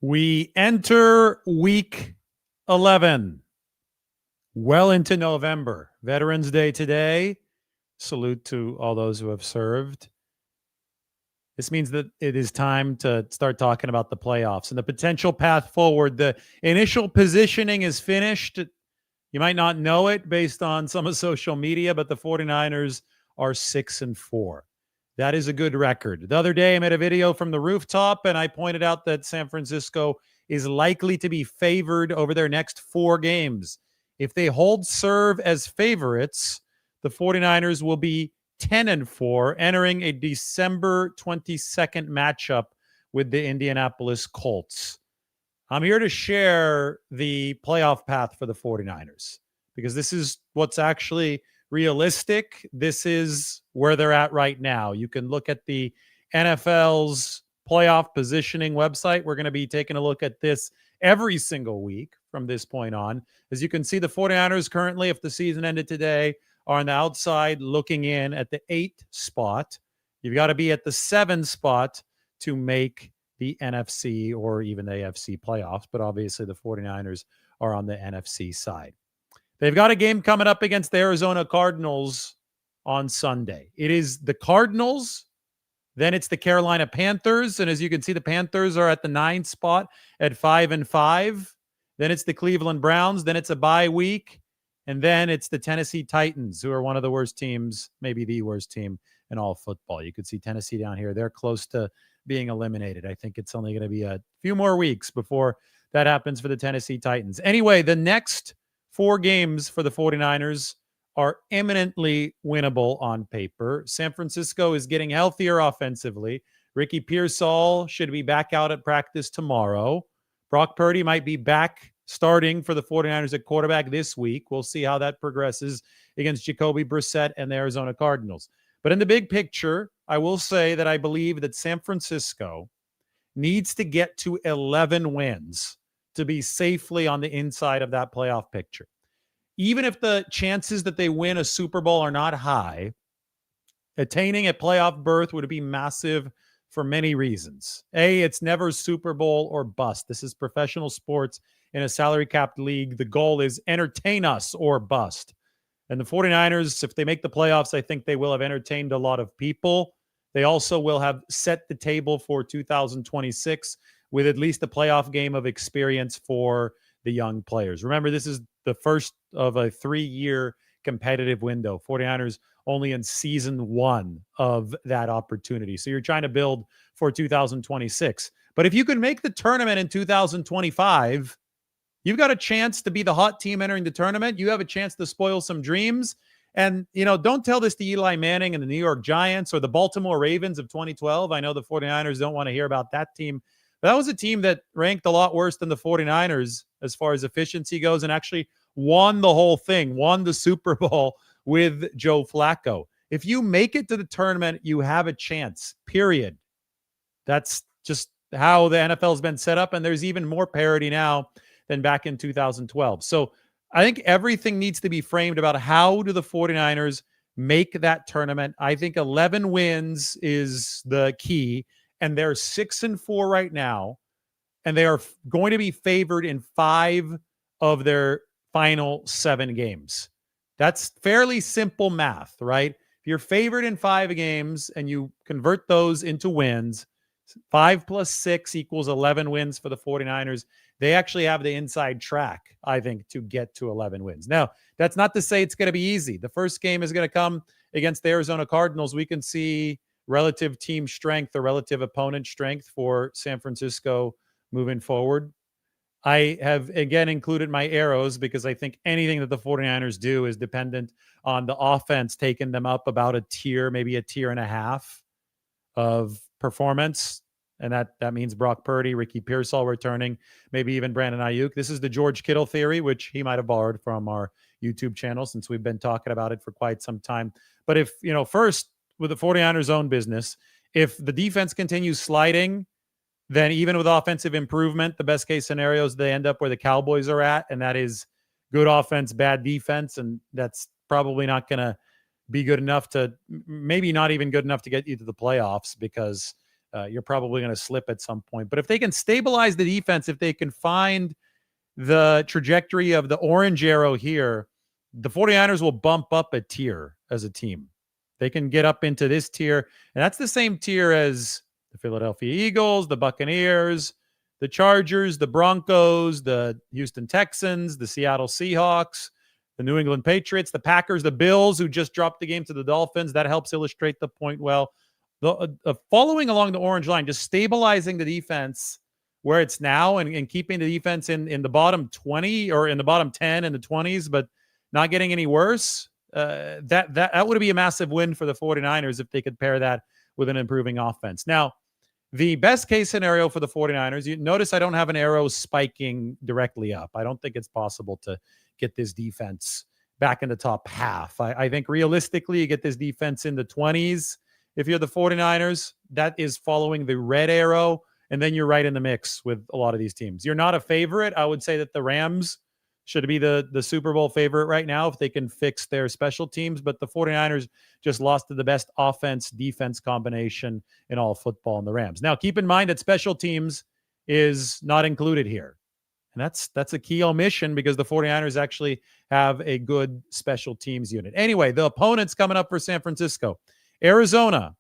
We enter week 11, well into November. Veterans Day today. Salute to all those who have served. This means that it is time to start talking about the playoffs and the potential path forward. The initial positioning is finished. You might not know it based on some of social media, but the 49ers are 6-4. That is a good record. The other day, I made a video from the rooftop, and I pointed out that San Francisco is likely to be favored over their next 4 games. If they hold serve as favorites, the 49ers will be 10-4, entering a December 22nd matchup with the Indianapolis Colts. I'm here to share the playoff path for the 49ers because this is what's actually realistic. This is where they're at right now. You can look at the NFL's playoff positioning website. We're going to be taking a look at this every single week from this point on. As you can see, the 49ers currently, if the season ended today, are on the outside looking in at the 8th spot. You've got to be at the 7th spot to make the NFC or even the AFC playoffs, but obviously the 49ers are on the NFC side. They've got a game coming up against the Arizona Cardinals on Sunday. It is the Cardinals, then it's the Carolina Panthers, and as you can see, the Panthers are at the 9th spot at 5-5. Then it's the Cleveland Browns, then it's a bye week, and then it's the Tennessee Titans, who are one of the worst teams, maybe the worst team in all of football. You could see Tennessee down here. They're close to being eliminated. I think it's only going to be a few more weeks before that happens for the Tennessee Titans. Anyway, the next 4 games for the 49ers are eminently winnable on paper. San Francisco is getting healthier offensively. Ricky Pearsall should be back out at practice tomorrow. Brock Purdy might be back starting for the 49ers at quarterback this week. We'll see how that progresses against Jacoby Brissett and the Arizona Cardinals. But in the big picture, I will say that I believe that San Francisco needs to get to 11 wins to be safely on the inside of that playoff picture. Even if the chances that they win a Super Bowl are not high, attaining a playoff berth would be massive for many reasons. A, it's never Super Bowl or bust. This is professional sports in a salary-capped league. The goal is entertain us or bust. And the 49ers, if they make the playoffs, I think they will have entertained a lot of people. They also will have set the table for 2026 with at least a playoff game of experience for the young players. Remember, this is the first of a 3-year competitive window. 49ers only in season 1 of that opportunity. So you're trying to build for 2026. But if you can make the tournament in 2025, you've got a chance to be the hot team entering the tournament. You have a chance to spoil some dreams. And, don't tell this to Eli Manning and the New York Giants or the Baltimore Ravens of 2012. I know the 49ers don't want to hear about that team. But that was a team that ranked a lot worse than the 49ers as far as efficiency goes and actually won the whole thing, won the Super Bowl with Joe Flacco. If you make it to the tournament, you have a chance, period. That's just how the NFL has been set up. And there's even more parity now than back in 2012. So I think everything needs to be framed about how do the 49ers make that tournament. I think 11 wins is the key, and they're 6-4 right now, and they are going to be favored in 5 of their final 7 games. That's fairly simple math, right? If you're favored in 5 games and you convert those into wins, 5 + 6 = 11 wins for the 49ers. They actually have the inside track, I think, to get to 11 wins. Now, that's not to say it's going to be easy. The first game is going to come against the Arizona Cardinals. We can see relative team strength or relative opponent strength for San Francisco moving forward. I have, again, included my arrows because I think anything that the 49ers do is dependent on the offense taking them up about a tier, maybe a tier and a half of performance. And that means Brock Purdy, Ricky Pearsall returning, maybe even Brandon Ayuk. This is the George Kittle theory, which he might have borrowed from our YouTube channel since we've been talking about it for quite some time. But if, first with the 49ers' own business, if the defense continues sliding, then even with offensive improvement, the best case scenario is they end up where the Cowboys are at, and that is good offense, bad defense, and that's probably not going to be good enough to, maybe not even good enough to get you to the playoffs because you're probably going to slip at some point. But if they can stabilize the defense, if they can find the trajectory of the orange arrow here, the 49ers will bump up a tier as a team. They can get up into this tier, and that's the same tier as the Philadelphia Eagles, the Buccaneers, the Chargers, the Broncos, the Houston Texans, the Seattle Seahawks, the New England Patriots, the Packers, the Bills, who just dropped the game to the Dolphins. That helps illustrate the point well. Following along the orange line, just stabilizing the defense where it's now and keeping the defense in the bottom 20 or in the bottom 10 in the 20s, but not getting any worse. That would be a massive win for the 49ers if they could pair that with an improving offense. Now, the best case scenario for the 49ers, you notice I don't have an arrow spiking directly up. I don't think it's possible to get this defense back in the top half. I think realistically, you get this defense in the 20s. If you're the 49ers, that is following the red arrow, and then you're right in the mix with a lot of these teams. You're not a favorite. I would say that the Rams should be the Super Bowl favorite right now if they can fix their special teams, but the 49ers just lost to the best offense-defense combination in all of football in the Rams. Now, keep in mind that special teams is not included here. And that's a key omission because the 49ers actually have a good special teams unit. Anyway, the opponents coming up for San Francisco. Arizona,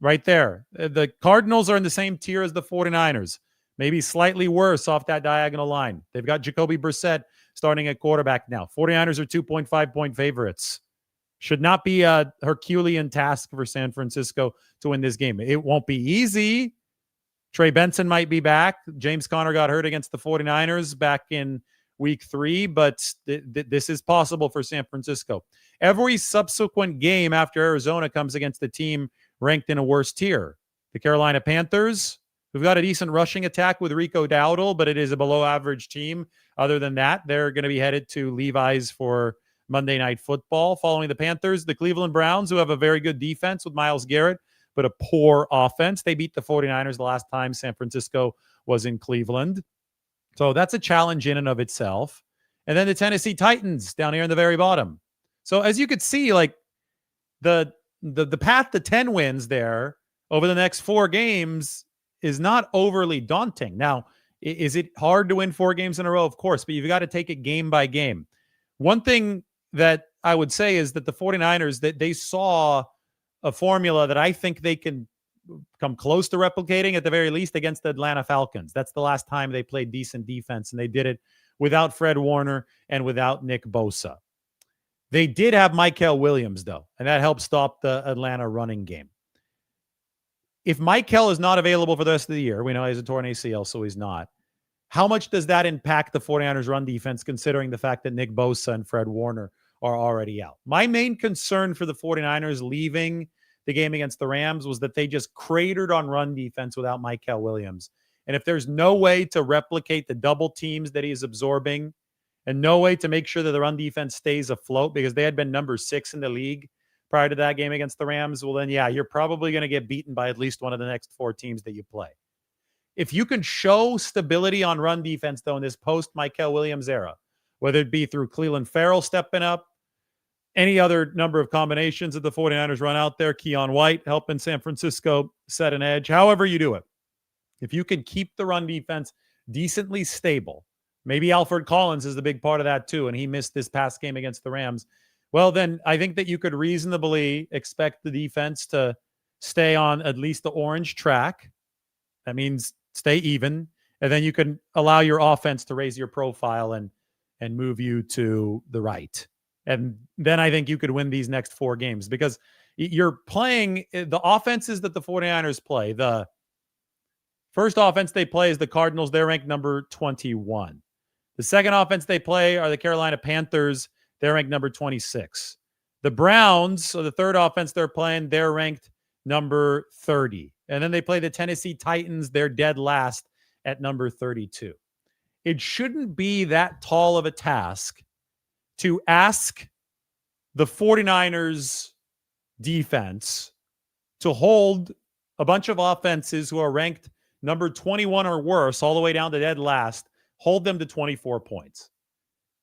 right there. The Cardinals are in the same tier as the 49ers, maybe slightly worse off that diagonal line. They've got Jacoby Brissett starting at quarterback now. 49ers are 2.5-point favorites. Should not be a Herculean task for San Francisco to win this game. It won't be easy. Trey Benson might be back. James Conner got hurt against the 49ers back in week 3, but this is possible for San Francisco. Every subsequent game after Arizona comes against the team ranked in a worse tier. The Carolina Panthers, who've got a decent rushing attack with Rico Dowdle, but it is a below-average team. Other than that, they're going to be headed to Levi's for Monday Night Football. Following the Panthers, the Cleveland Browns, who have a very good defense with Myles Garrett, but a poor offense. They beat the 49ers the last time San Francisco was in Cleveland. So that's a challenge in and of itself. And then the Tennessee Titans down here in the very bottom. So as you could see, like the path to 10 wins there over the next 4 games is not overly daunting. Now, is it hard to win 4 games in a row? Of course, but you've got to take it game by game. One thing that I would say is that the 49ers, that they saw a formula that I think they can come close to replicating at the very least against the Atlanta Falcons. That's the last time they played decent defense, and they did it without Fred Warner and without Nick Bosa. They did have Mykel Williams, though, and that helped stop the Atlanta running game. If Mykel is not available for the rest of the year, we know he's a torn ACL, so he's not. How much does that impact the 49ers run defense, considering the fact that Nick Bosa and Fred Warner are already out? My main concern for the 49ers leaving the game against the Rams was that they just cratered on run defense without Mykel Williams. And if there's no way to replicate the double teams that he's absorbing and no way to make sure that the run defense stays afloat, because they had been number 6 in the league prior to that game against the Rams, well then, yeah, you're probably going to get beaten by at least one of the next 4 teams that you play. If you can show stability on run defense, though, in this post-Mykel Williams era, whether it be through Cleveland Farrell stepping up, any other number of combinations that the 49ers run out there, Keon White helping San Francisco set an edge, however you do it. If you can keep the run defense decently stable, maybe Alfred Collins is the big part of that too, and he missed this past game against the Rams, well, then I think that you could reasonably expect the defense to stay on at least the orange track. That means stay even, and then you can allow your offense to raise your profile and move you to the right. And then I think you could win these next 4 games because you're playing the offenses that the 49ers play. The first offense they play is the Cardinals. They're ranked number 21. The second offense they play are the Carolina Panthers. They're ranked number 26. The Browns, so the third offense they're playing, they're ranked number 30. And then they play the Tennessee Titans. They're dead last at number 32. It shouldn't be that tall of a task to ask the 49ers defense to hold a bunch of offenses who are ranked number 21 or worse, all the way down to dead last, hold them to 24 points.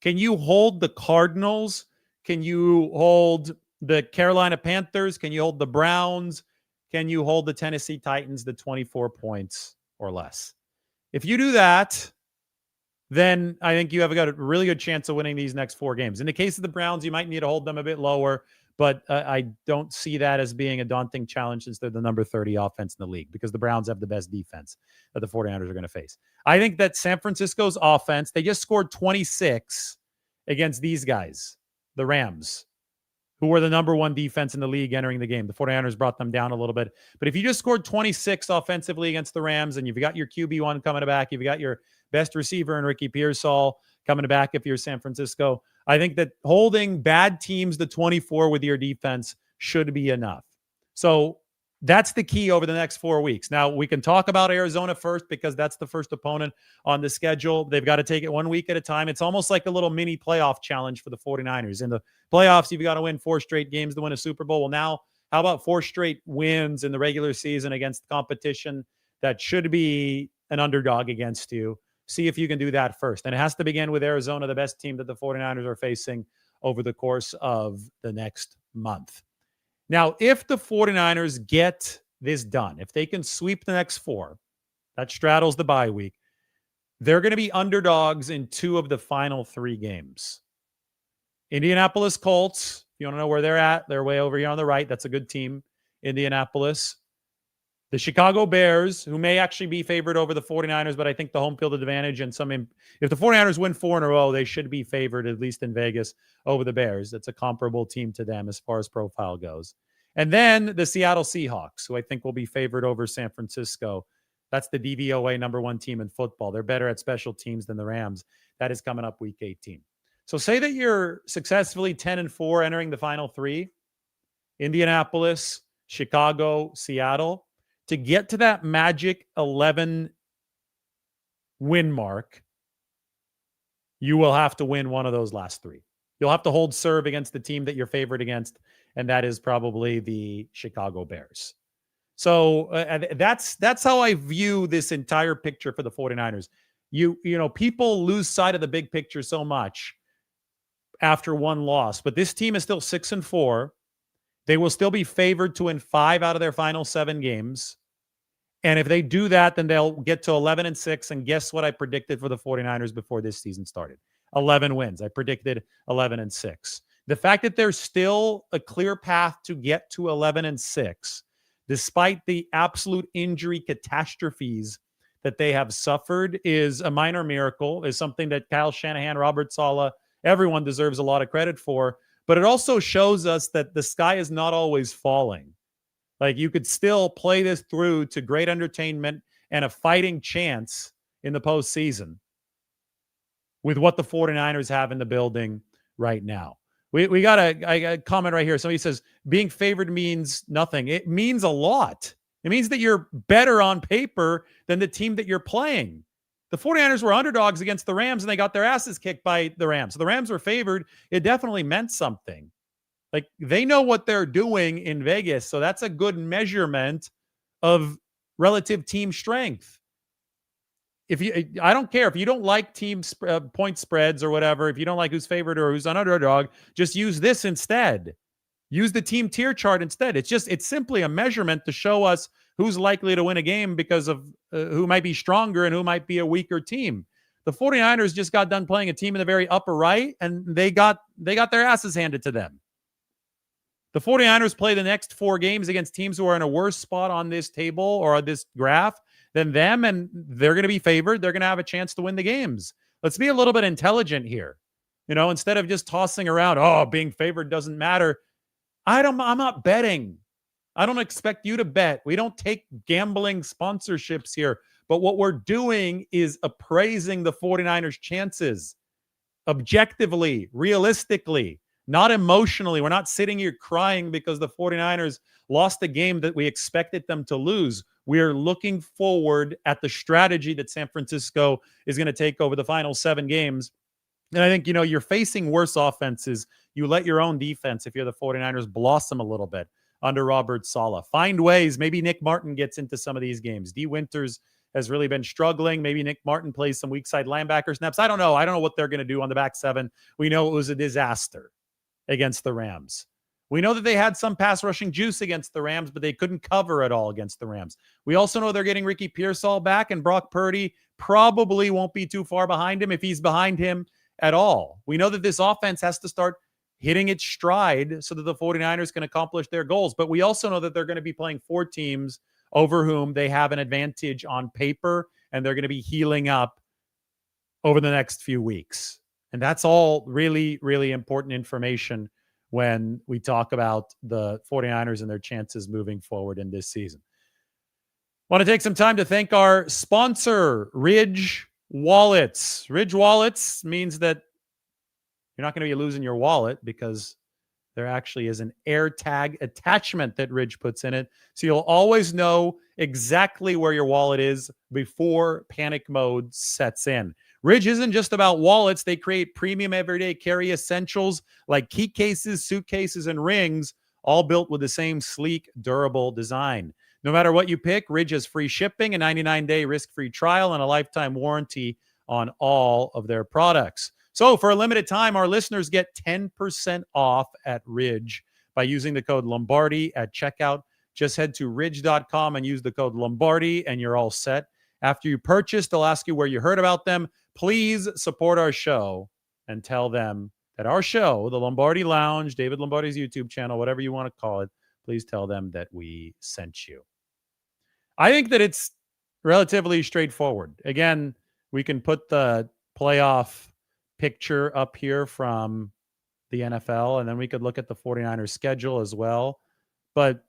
Can you hold the Cardinals? Can you hold the Carolina Panthers? Can you hold the Browns? can you hold the Tennessee Titans to 24 points or less? If you do that, then I think you have got a really good chance of winning these next 4 games. In the case of the Browns, you might need to hold them a bit lower, but I don't see that as being a daunting challenge since they're the number 30 offense in the league because the Browns have the best defense that the 49ers are going to face. I think that San Francisco's offense, they just scored 26 against these guys, the Rams, who were the number 1 defense in the league entering the game. The 49ers brought them down a little bit. But if you just scored 26 offensively against the Rams and you've got your QB1 coming back, you've got your best receiver in Ricky Pearsall coming back if you're San Francisco, I think that holding bad teams to 24 with your defense should be enough. So that's the key over the next 4 weeks. Now, we can talk about Arizona first because that's the first opponent on the schedule. They've got to take it 1 week at a time. It's almost like a little mini playoff challenge for the 49ers. In the playoffs, you've got to win 4 straight games to win a Super Bowl. Well, now, how about 4 straight wins in the regular season against competition that should be an underdog against you? See if you can do that first. And it has to begin with Arizona, the best team that the 49ers are facing over the course of the next month. Now, if the 49ers get this done, if they can sweep the next 4, that straddles the bye week, they're going to be underdogs in 2 of the final 3 games. Indianapolis Colts, if you want to know where they're at, they're way over here on the right. That's a good team, Indianapolis. The Chicago Bears, who may actually be favored over the 49ers, but I think the home field advantage and if the 49ers win 4 in a row, they should be favored, at least in Vegas, over the Bears. That's a comparable team to them as far as profile goes. And then the Seattle Seahawks, who I think will be favored over San Francisco. That's the DVOA number 1 team in football. They're better at special teams than the Rams. That is coming up week 18. So say that you're successfully 10-4 entering the final 3, Indianapolis, Chicago, Seattle. To get to that magic 11 win mark, you will have to win one of those last 3. You'll have to hold serve against the team that you're favored against, and that is probably the Chicago Bears. So that's how I view this entire picture for the 49ers. You know, people lose sight of the big picture so much after one loss, but this team is still 6-4. They will still be favored to win 5 out of their final 7 games. And if they do that, then they'll get to 11-6. And guess what I predicted for the 49ers before this season started? 11 wins. I predicted 11-6. The fact that there's still a clear path to get to 11-6, despite the absolute injury catastrophes that they have suffered, is a minor miracle, is something that Kyle Shanahan, Robert Saleh, everyone deserves a lot of credit for. But it also shows us that the sky is not always falling. Like, you could still play this through to great entertainment and a fighting chance in the postseason with what the 49ers have in the building right now. We got a comment right here. Somebody says, being favored means nothing. It means a lot. It means that you're better on paper than the team that you're playing. The 49ers were underdogs against the Rams, and they got their asses kicked by the Rams. So the Rams were favored. It definitely meant something. Like, they know what they're doing in Vegas, so that's a good measurement of relative team strength. I don't care if you don't like team point spreads or whatever. If you don't like who's favored or who's an underdog, just use this instead. Use the team tier chart instead. It's simply a measurement to show us who's likely to win a game because of who might be stronger and who might be a weaker team. The 49ers just got done playing a team in the very upper right, and they got their asses handed to them. The 49ers play the next 4 games against teams who are in a worse spot on this table or on this graph than them, and they're going to be favored. They're going to have a chance to win the games. Let's be a little bit intelligent here. You know, instead of just tossing around, being favored doesn't matter. I'm not betting. I don't expect you to bet. We don't take gambling sponsorships here. But what we're doing is appraising the 49ers' chances objectively, realistically. Not emotionally. We're not sitting here crying because the 49ers lost a game that we expected them to lose. We are looking forward at the strategy that San Francisco is going to take over the final 7 games. And I think, you're facing worse offenses. You let your own defense, if you're the 49ers, blossom a little bit under Robert Saleh. Find ways. Maybe Nick Martin gets into some of these games. D. Winters has really been struggling. Maybe Nick Martin plays some weak side linebacker snaps. I don't know what they're going to do on the back 7. We know it was a disaster against the Rams. We know that they had some pass rushing juice against the Rams, but they couldn't cover at all against the Rams. We also know they're getting Ricky Pearsall back, and Brock Purdy probably won't be too far behind him if he's behind him at all. We know that this offense has to start hitting its stride so that the 49ers can accomplish their goals. But we also know that they're going to be playing 4 teams over whom they have an advantage on paper, and they're going to be healing up over the next few weeks. And that's all really, really important information when we talk about the 49ers and their chances moving forward in this season. Want to take some time to thank our sponsor, Ridge Wallets. Ridge Wallets means that you're not going to be losing your wallet because there actually is an AirTag attachment that Ridge puts in it. So you'll always know exactly where your wallet is before panic mode sets in. Ridge isn't just about wallets. They create premium everyday carry essentials like key cases, suitcases, and rings, all built with the same sleek, durable design. No matter what you pick, Ridge has free shipping, a 99-day risk-free trial, and a lifetime warranty on all of their products. So for a limited time, our listeners get 10% off at Ridge by using the code Lombardi at checkout. Just head to ridge.com and use the code Lombardi, and you're all set. After you purchase, they'll ask you where you heard about them. Please support our show and tell them that our show, the Lombardi Lounge, David Lombardi's YouTube channel, whatever you want to call it, please tell them that we sent you. I think that it's relatively straightforward. Again, we can put the playoff picture up here from the NFL, and then we could look at the 49ers schedule as well. But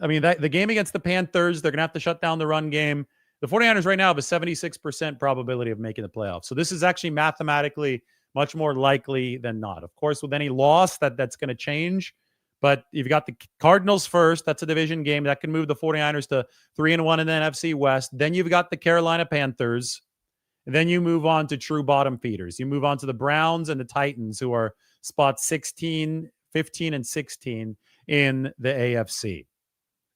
I mean, the game against the Panthers, they're going to have to shut down the run game. The 49ers right now have a 76% probability of making the playoffs. So this is actually mathematically much more likely than not. Of course, with any loss, that's going to change. But you've got the Cardinals first. That's a division game. That can move the 49ers to 3-1 in the NFC West. Then you've got the Carolina Panthers. And then you move on to true bottom feeders. You move on to the Browns and the Titans, who are spots 16, 15, and 16 in the AFC.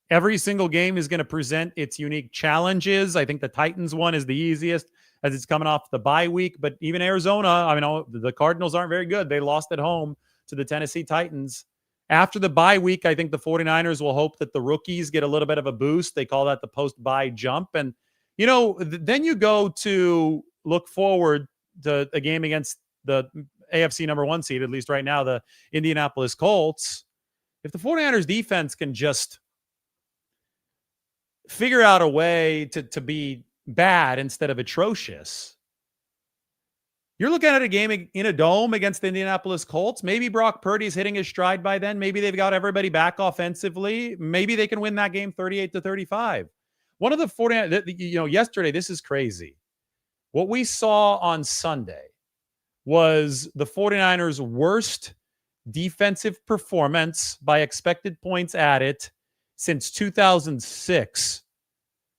Every single game is going to present its unique challenges. I think the Titans one is the easiest as it's coming off the bye week. But even Arizona, I mean, the Cardinals aren't very good. They lost at home to the Tennessee Titans. After the bye week, I think the 49ers will hope that the rookies get a little bit of a boost. They call that the post-bye jump. And, you know, then you go to look forward to a game against the AFC number 1 seed, at least right now, the Indianapolis Colts. If the 49ers defense can just figure out a way to be bad instead of atrocious, you're looking at a game in a dome against the Indianapolis Colts. Maybe Brock Purdy's hitting his stride by then. Maybe they've got everybody back offensively. Maybe they can win that game 38-35. One of the 49ers, yesterday, this is crazy. What we saw on Sunday was the 49ers' worst defensive performance by expected points added since 2006.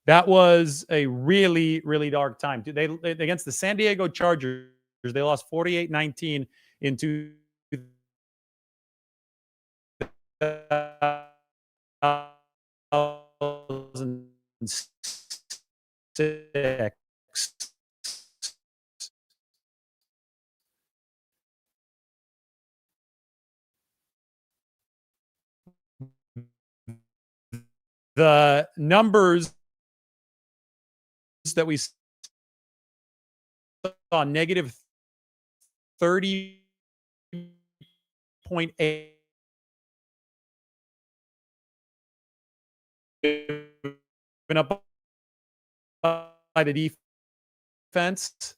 That was a really, really dark time. They against the San Diego Chargers, they lost 48-19 in 2006. The numbers that we saw, negative 30.8 given up by the defense.